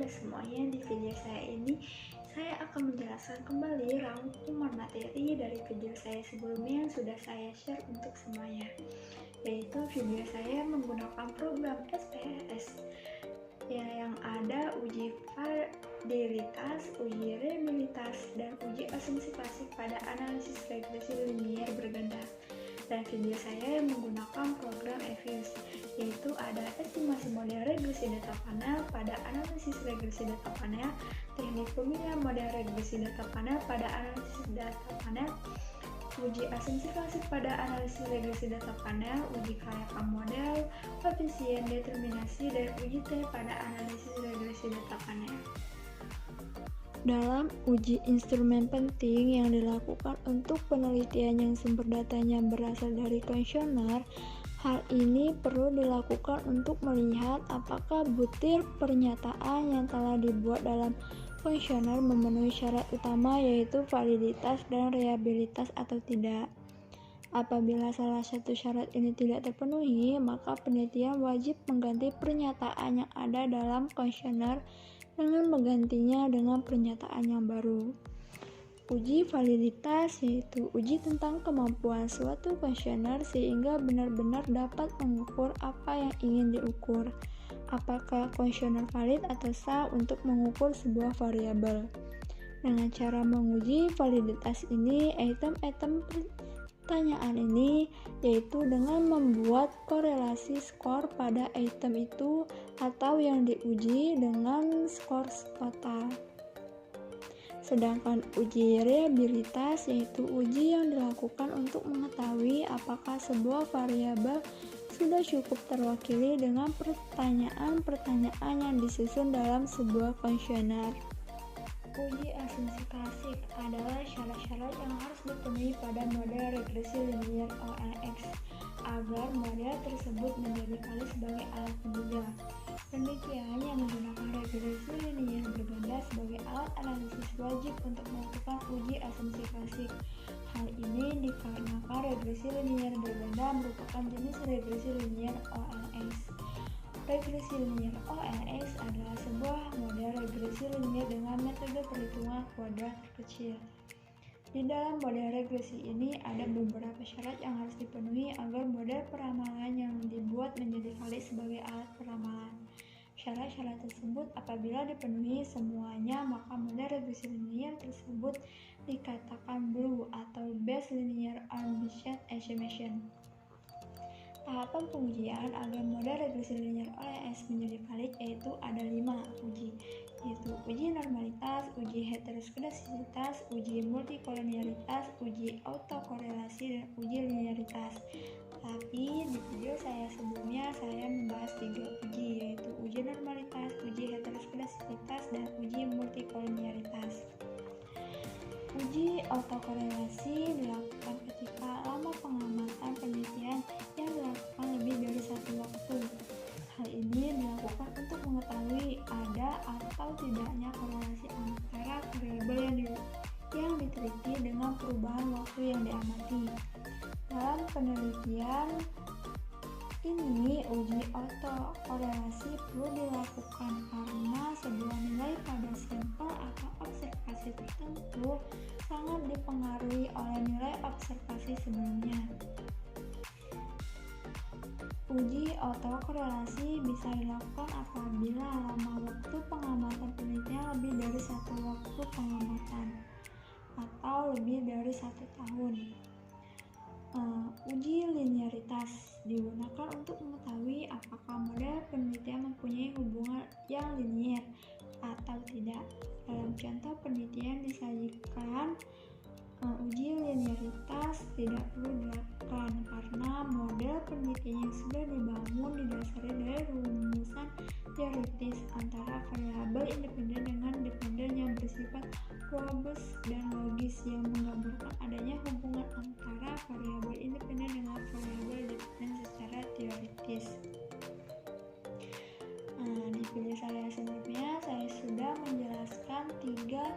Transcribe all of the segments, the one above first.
kepada semuanya. Di video saya ini, saya akan menjelaskan kembali rangkuman materi dari video saya sebelumnya yang sudah saya share untuk semuanya. Yaitu video saya menggunakan program SPSS yang ada uji validitas, uji reliabilitas, dan uji asumsi klasik pada analisis regresi linier berganda. Dan video saya yang menggunakan program EVIS, yaitu ada estimasi model regresi data panel pada analisis regresi data panel, teknik pemilihan model regresi data panel pada analisis data panel, uji asumsi klasik pada analisis regresi data panel, uji kelayakan model, koefisien determinasi, dan uji T pada analisis regresi data panel. Dalam uji instrumen penting yang dilakukan untuk penelitian yang sumber datanya berasal dari kuesioner, hal ini perlu dilakukan untuk melihat apakah butir pernyataan yang telah dibuat dalam kuesioner memenuhi syarat utama yaitu validitas dan reliabilitas atau tidak. Apabila salah satu syarat ini tidak terpenuhi, maka penelitian wajib mengganti pernyataan yang ada dalam kuesioner dengan menggantinya dengan pernyataan yang baru. Uji validitas yaitu uji tentang kemampuan suatu kuesioner sehingga benar-benar dapat mengukur apa yang ingin diukur. Apakah kuesioner valid atau sah untuk mengukur sebuah variabel. Dengan cara menguji validitas ini, item-item pertanyaan ini yaitu dengan membuat korelasi skor pada item itu atau yang diuji dengan skor total. Sedangkan uji reliabilitas yaitu uji yang dilakukan untuk mengetahui apakah sebuah variabel sudah cukup terwakili dengan pertanyaan-pertanyaan yang disusun dalam sebuah kuesioner. Uji asumsi klasik adalah syarat-syarat yang harus dipenuhi pada model regresi linier OLX agar model tersebut menjadi valid sebagai alat penunjang. Penelitian yang menggunakan regresi linier berganda sebagai alat analisis wajib untuk melakukan uji asumsi klasik. Hal ini dikarenakan regresi linier berganda merupakan jenis regresi linier OLX. Regresi linier OLX adalah sebuah model regresi linier dengan metode perhitungan kuadrat kecil. Di dalam model regresi ini ada beberapa syarat yang harus dipenuhi agar model peramalan yang dibuat menjadi valid sebagai alat peramalan. Syarat-syarat tersebut apabila dipenuhi semuanya, maka model regresi linier tersebut dikatakan blue atau best linear ambiguous estimation. Tahapan pengujian agar model regresi linier OLX menjadi valid yaitu ada 5 uji, yaitu uji normalitas, uji heteroskedasitas, uji multikolonialitas, uji autokorelasi, dan uji linearitas. Tapi di video saya sebelumnya saya membahas 3 uji, yaitu uji normalitas, uji heteroskedasitas, dan uji multikolonialitas. Uji autokorelasi dilakukan ketika lama pengamatan penelitian yang dilakukan lebih dari satu waktu. Hal ini dilakukan untuk mengetahui ada atau tidaknya korelasi antara variabel yang diteliti dengan perubahan waktu yang diamati. Dalam penelitian ini, uji autokorelasi perlu dilakukan karena sebuah nilai pada sampel atau observasi tertentu sangat dipengaruhi oleh nilai observasi sebelumnya. Uji autokorelasi bisa dilakukan apabila lama waktu pengamatan penelitian lebih dari satu waktu pengamatan atau lebih dari 1 tahun. Uji linearitas digunakan untuk mengetahui apakah model penelitian mempunyai hubungan yang linier atau tidak. Dalam contoh penelitian disajikan, uji linearitas tidak perlu dilakukan karena model penelitian yang sudah dibangun didasari dari rumusan teoritis antara variabel independen dengan dependen yang bersifat robust dan logis yang menggambarkan adanya hubungan antara variabel independen dengan variabel dependen secara teoritis. Di video saya sebelumnya saya sudah menjelaskan 3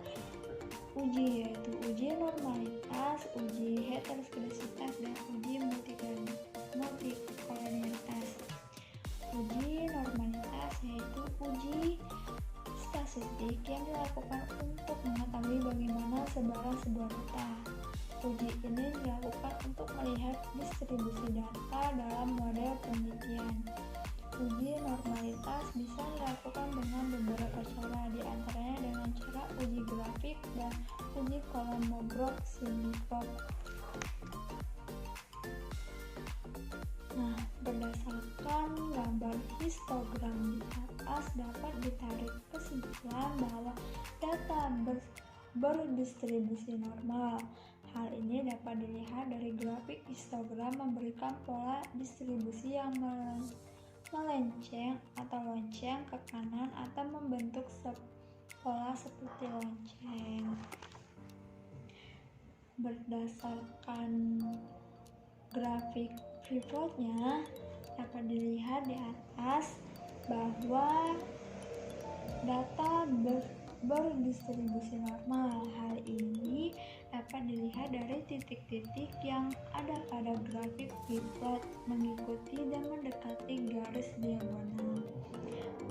uji, yaitu uji normalitas, uji heteroskedasitas, dan uji multikolonialitas. Uji normalitas yaitu uji persebaran sebuah data. Uji ini dilakukan untuk melihat distribusi data dalam model penelitian. Uji normalitas bisa dilakukan dengan beberapa cara, diantaranya dengan cara uji grafik dan uji Kolmogorov-Smirnov. Nah, berdasarkan gambar histogram di atas dapat ditarik kesimpulan bahwa data berdistribusi normal. Hal ini dapat dilihat dari grafik histogram memberikan pola distribusi yang melenceng atau lonceng ke kanan atau membentuk pola seperti lonceng. Berdasarkan grafik pivotnya dapat dilihat di atas bahwa data berdistribusi normal. Hal ini dapat dilihat dari titik-titik yang ada pada grafik pivot mengikuti dan mendekati garis diagonal.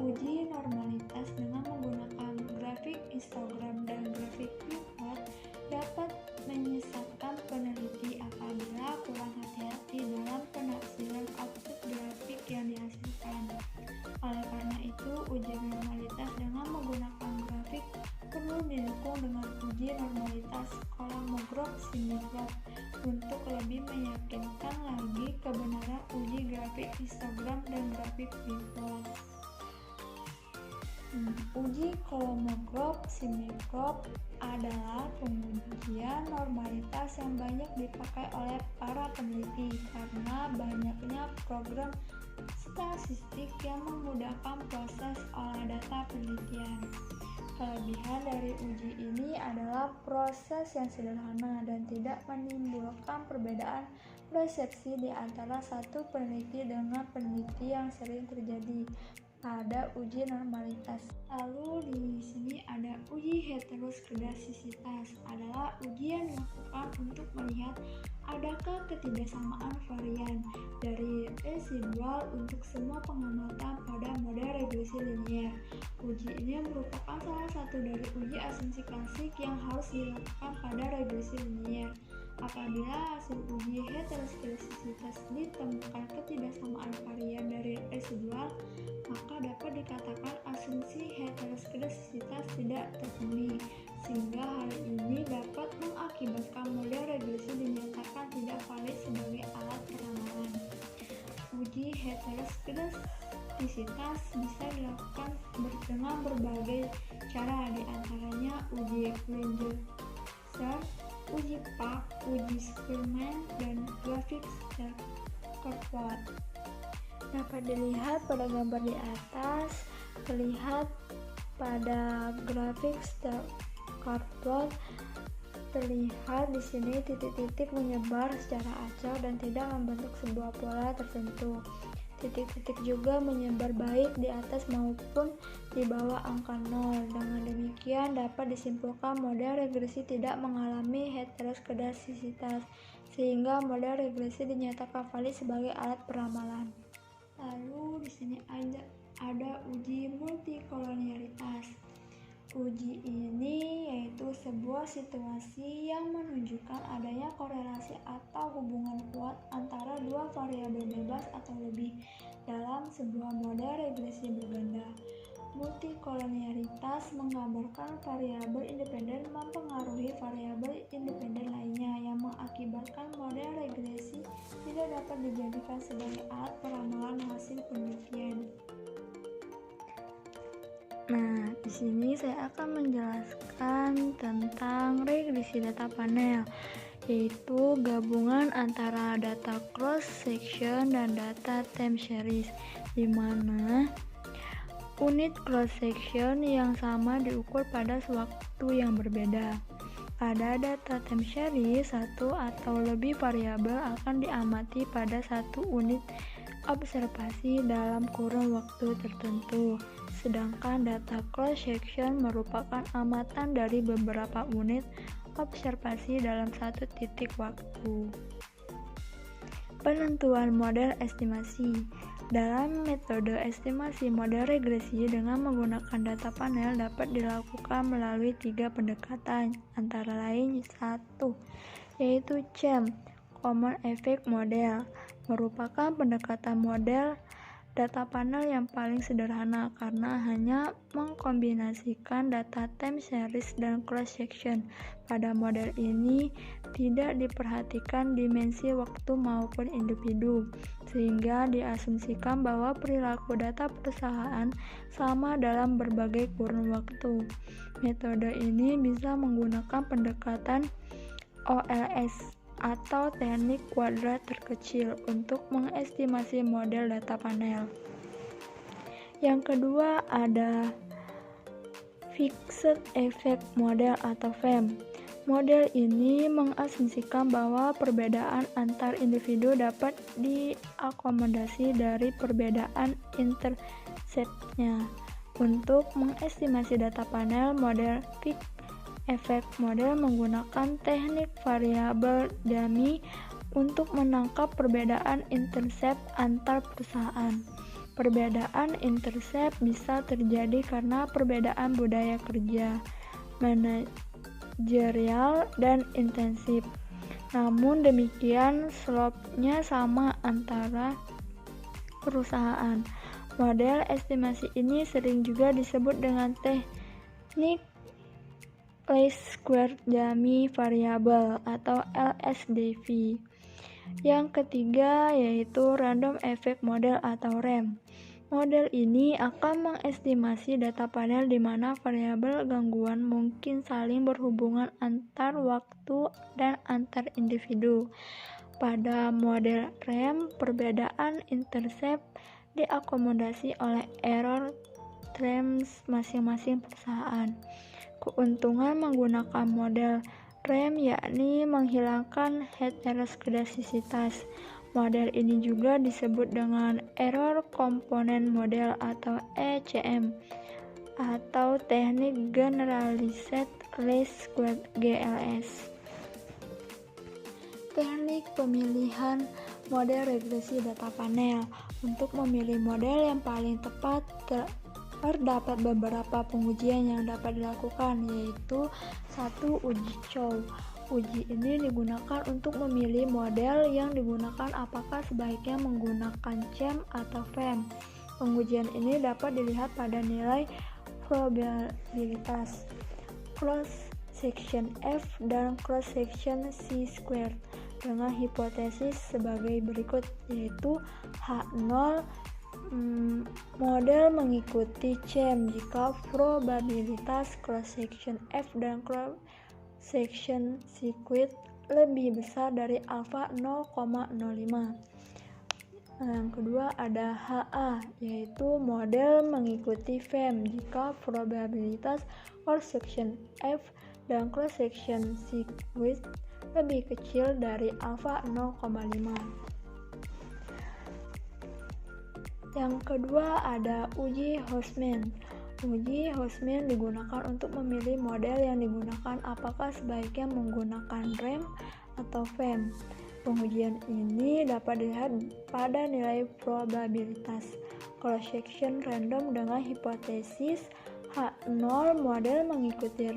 Uji normalitas dengan menggunakan grafik histogram dan grafik pivot dapat menyesatkan peneliti apabila kurang hati-hati dalam penafsiran output grafik yang dihasilkan. Oleh karena itu, uji normalitas dengan menggunakan grafik perlu didukung dengan uji normalitas Kolmogorov-Smirnov untuk lebih meyakinkan lagi kebenaran uji grafik histogram dan grafik pivot. Uji Kolmogorov-Smirnov adalah pengujian normalitas yang banyak dipakai oleh para peneliti karena banyaknya program statistik yang memudahkan proses olah data penelitian. Kelebihan dari uji ini adalah proses yang sederhana dan tidak menimbulkan perbedaan persepsi di antara satu peneliti dengan peneliti yang sering terjadi pada uji normalitas. Lalu di sini ada uji heteroskedastisitas, adalah uji yang dilakukan untuk melihat adakah ketidaksamaan varian dari residual untuk semua pengamatan pada model regresi linier. Uji ini merupakan salah satu dari uji asumsi klasik yang harus dilakukan pada regresi linier. Apabila hasil uji heteroskedastisitas ditemukan ketidaksamaan varian dari residual, maka dapat dikatakan asumsi heteroskedastisitas tidak terpenuhi, sehingga hal ini dapat mengakibatkan model regresi dinyatakan tidak valid sebagai alat peramalan. Uji heteroskedastisitas bisa dilakukan dengan berbagai cara, diantaranya uji Klinger-Serre, uji Park, uji Spearman, dan grafik Scott. Dapat dilihat pada gambar di atas, terlihat pada grafik Scott, terlihat di sini titik-titik menyebar secara acak dan tidak membentuk sebuah pola tertentu. Titik-titik juga menyebar baik di atas maupun di bawah angka 0. Dengan demikian dapat disimpulkan model regresi tidak mengalami heteroskedastisitas, sehingga model regresi dinyatakan valid sebagai alat peramalan. Lalu di sini ada uji multikolonialitas. Uji ini yaitu sebuah situasi yang menunjukkan adanya korelasi atau hubungan kuat antara dua variabel bebas atau lebih dalam sebuah model regresi berganda. Multikolonialitas menggambarkan variabel independen mempengaruhi variabel independen lainnya yang mengakibatkan model regresi tidak dapat dijadikan sebagai alat peramalan hasil penelitian. Nah, di sini saya akan menjelaskan tentang regresi data panel, yaitu gabungan antara data cross section dan data time series, di mana unit cross section yang sama diukur pada waktu yang berbeda. Pada data time series, satu atau lebih variabel akan diamati pada satu unit observasi dalam kurun waktu tertentu. Sedangkan data cross section merupakan amatan dari beberapa unit observasi dalam satu titik waktu. Penentuan model estimasi. Dalam metode estimasi model regresi dengan menggunakan data panel dapat dilakukan melalui 3 pendekatan, antara lain 1, yaitu CEM, Common Effect Model, merupakan pendekatan model data panel yang paling sederhana karena hanya mengkombinasikan data time series dan cross section. Pada model ini tidak diperhatikan dimensi waktu maupun individu, sehingga diasumsikan bahwa perilaku data perusahaan sama dalam berbagai kurun waktu. Metode ini bisa menggunakan pendekatan OLS atau teknik kuadrat terkecil untuk mengestimasi model data panel. Yang kedua ada Fixed Effect Model atau FEM. Model ini mengasumsikan bahwa perbedaan antar individu dapat diakomodasi dari perbedaan interceptnya. Untuk mengestimasi data panel, model Fixed Effect Model menggunakan teknik variabel dummy untuk menangkap perbedaan intercept antar perusahaan. Perbedaan intercept bisa terjadi karena perbedaan budaya kerja, manajerial, dan intensif. Namun demikian, slope-nya sama antara perusahaan. Model estimasi ini sering juga disebut dengan teknik Least Square Dummy Variable atau LSDV. Yang ketiga yaitu Random Effect Model atau RAM. Model ini akan mengestimasi data panel di mana variabel gangguan mungkin saling berhubungan antar waktu dan antar individu. Pada model RAM, perbedaan intercept diakomodasi oleh error trends masing-masing perusahaan. Keuntungan menggunakan model RAM yakni menghilangkan heteroskedasisitas. Model ini juga disebut dengan Error Component Model atau ECM atau Teknik Generalized Least Squared GLS. Teknik pemilihan model regresi data panel. Untuk memilih model yang paling tepat terdapat beberapa pengujian yang dapat dilakukan, yaitu 1. Uji Chow. Uji ini digunakan untuk memilih model yang digunakan apakah sebaiknya menggunakan CEM atau FEM. Pengujian ini dapat dilihat pada nilai probabilitas cross section F dan cross section C squared dengan hipotesis sebagai berikut, yaitu H0 model mengikuti CEM jika probabilitas cross section F dan cross section C-squared lebih besar dari alfa 0,05. Yang kedua ada HA, yaitu model mengikuti FEM jika probabilitas cross section F dan cross section C-squared lebih kecil dari alfa 0,5. Yang kedua ada uji Houseman. Uji Houseman digunakan untuk memilih model yang digunakan apakah sebaiknya menggunakan RAM atau FEM. Pengujian ini dapat dilihat pada nilai probabilitas cross section random dengan hipotesis H0 model mengikuti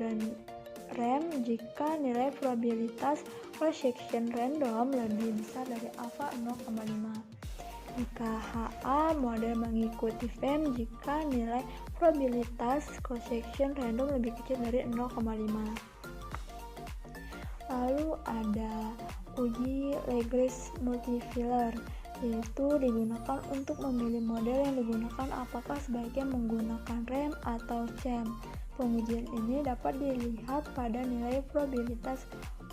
RAM jika nilai probabilitas cross section random lebih besar dari alfa 0,5. Jika HA model mengikuti FEM jika nilai probabilitas cross section random lebih kecil dari 0,5. Lalu ada uji Legris multifilar, yaitu digunakan untuk memilih model yang digunakan apakah sebaiknya menggunakan RAM atau CEM. Pengujian ini dapat dilihat pada nilai probabilitas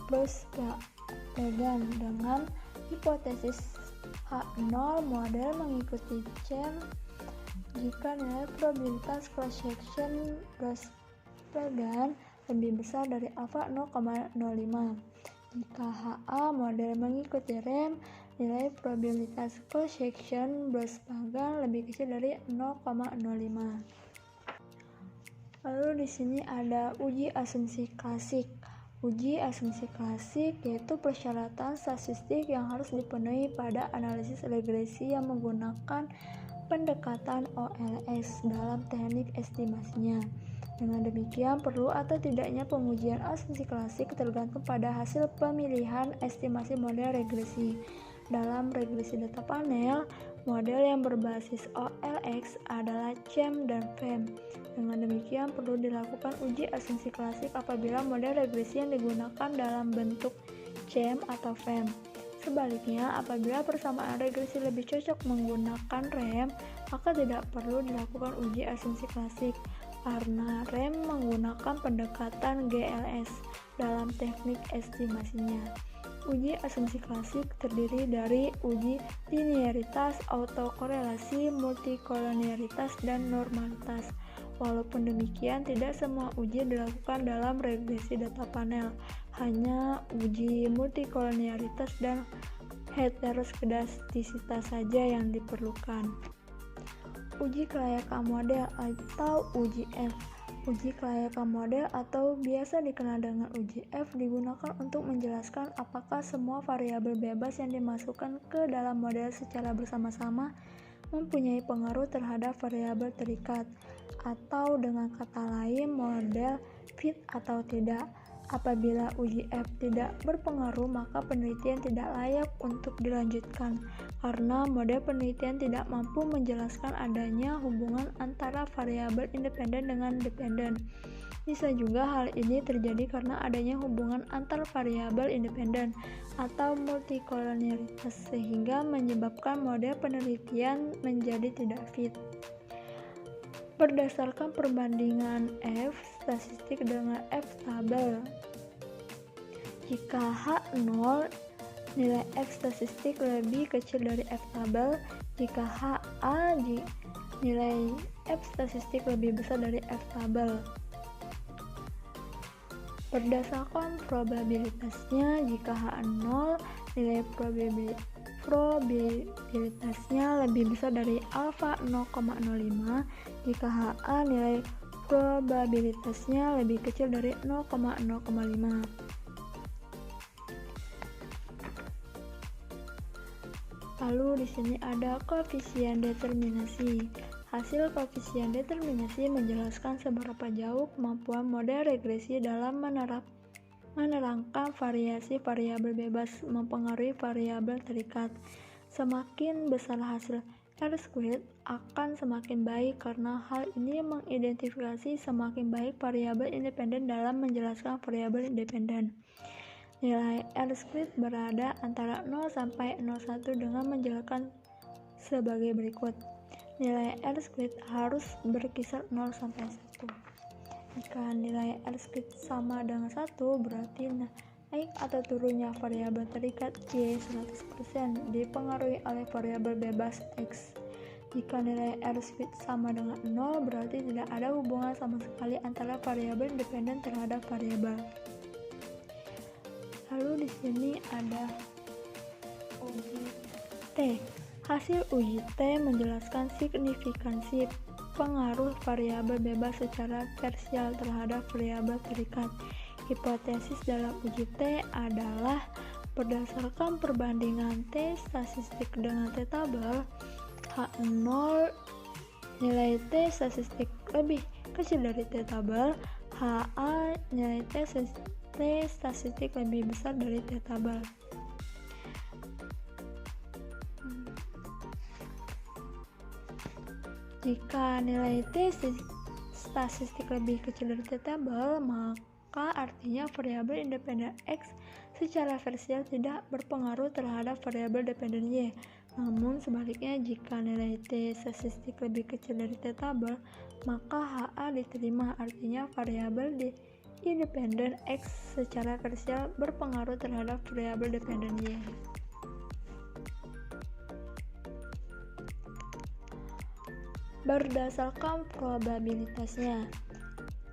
Bose-Legan dengan hipotesis H0 model mengikuti CEM jika nilai probabilitas cross section Bose-Legan lebih besar dari alfa 0,05. Jika HA model mengikuti RAM, nilai probabilitas cross section Bose-Legan lebih kecil dari 0,05. Lalu di sini ada uji asumsi klasik. Uji asumsi klasik yaitu persyaratan statistik yang harus dipenuhi pada analisis regresi yang menggunakan pendekatan OLS dalam teknik estimasinya. Dengan demikian, perlu atau tidaknya pengujian asumsi klasik tergantung pada hasil pemilihan estimasi model regresi. Dalam regresi data panel, model yang berbasis OLX adalah CHAM dan FEM. Dengan demikian, perlu dilakukan uji asumsi klasik apabila model regresi yang digunakan dalam bentuk CHAM atau FEM. Sebaliknya, apabila persamaan regresi lebih cocok menggunakan REM, maka tidak perlu dilakukan uji asumsi klasik, karena REM menggunakan pendekatan GLS dalam teknik estimasinya. Uji asumsi klasik terdiri dari uji linearitas, autokorelasi, multikolonialitas, dan normalitas. Walaupun demikian, tidak semua uji dilakukan dalam regresi data panel, hanya uji multikolonialitas dan heteroskedastisitas saja yang diperlukan. Uji kelayakan model atau uji F. Uji kelayakan model atau biasa dikenal dengan uji F digunakan untuk menjelaskan apakah semua variabel bebas yang dimasukkan ke dalam model secara bersama-sama mempunyai pengaruh terhadap variabel terikat, atau dengan kata lain model fit atau tidak. Apabila uji F tidak berpengaruh, maka penelitian tidak layak untuk dilanjutkan karena model penelitian tidak mampu menjelaskan adanya hubungan antara variabel independen dengan dependen. Bisa juga hal ini terjadi karena adanya hubungan antar variabel independen atau multikolonialitas sehingga menyebabkan model penelitian menjadi tidak fit. Berdasarkan perbandingan F statistik dengan F tabel, jika H0 nilai F statistik lebih kecil dari F tabel, jika HA nilai F statistik lebih besar dari F tabel. Berdasarkan probabilitasnya, jika H0 nilai probabilitasnya lebih besar dari alfa 0,05, jika HA nilai probabilitasnya lebih kecil dari 0,05. Lalu di sini ada koefisien determinasi. Hasil koefisien determinasi menjelaskan seberapa jauh kemampuan model regresi dalam menerangkan variasi variabel bebas mempengaruhi variabel terikat. Semakin besar hasil R-squared akan semakin baik karena hal ini mengidentifikasi semakin baik variabel independen dalam menjelaskan variabel independen. Nilai R-squared berada antara 0 sampai 01 dengan menjelaskan sebagai berikut. Nilai R-squared harus berkisar 0 sampai 1. Jika nilai R-squared sama dengan 1, berarti naik atau turunnya variabel terikat Y 100% dipengaruhi oleh variabel bebas X. Jika nilai R-squared sama dengan 0, berarti tidak ada hubungan sama sekali antara variabel independen terhadap variabel. Lalu di sini ada uji T. Hasil uji T menjelaskan signifikansi pengaruh variabel bebas secara tersial terhadap variabel terikat. Hipotesis dalam uji T adalah berdasarkan perbandingan T statistik dengan T tabel, H0 nilai T statistik lebih kecil dari T tabel, HA nilai T statistik lebih besar dari T tabel. Jika nilai T statistik lebih kecil dari T tabel, maka artinya variabel independen X secara parsial tidak berpengaruh terhadap variabel dependen Y. Namun sebaliknya, jika nilai T statistik lebih kecil dari T tabel, maka HA diterima, artinya variabel independen X secara parsial berpengaruh terhadap variabel dependen Y. Berdasarkan probabilitasnya,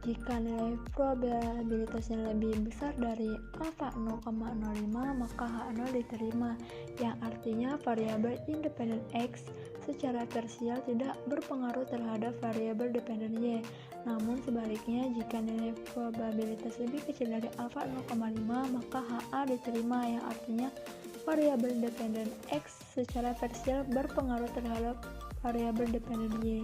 jika nilai probabilitasnya lebih besar dari alfa 0,05, maka H0 diterima, yang artinya variabel independen X secara parsial tidak berpengaruh terhadap variabel dependen Y. Namun sebaliknya, jika nilai probabilitas lebih kecil dari alfa 0,5, maka HA diterima, yang artinya variabel dependen X secara parsial berpengaruh terhadap variabel dependen Y.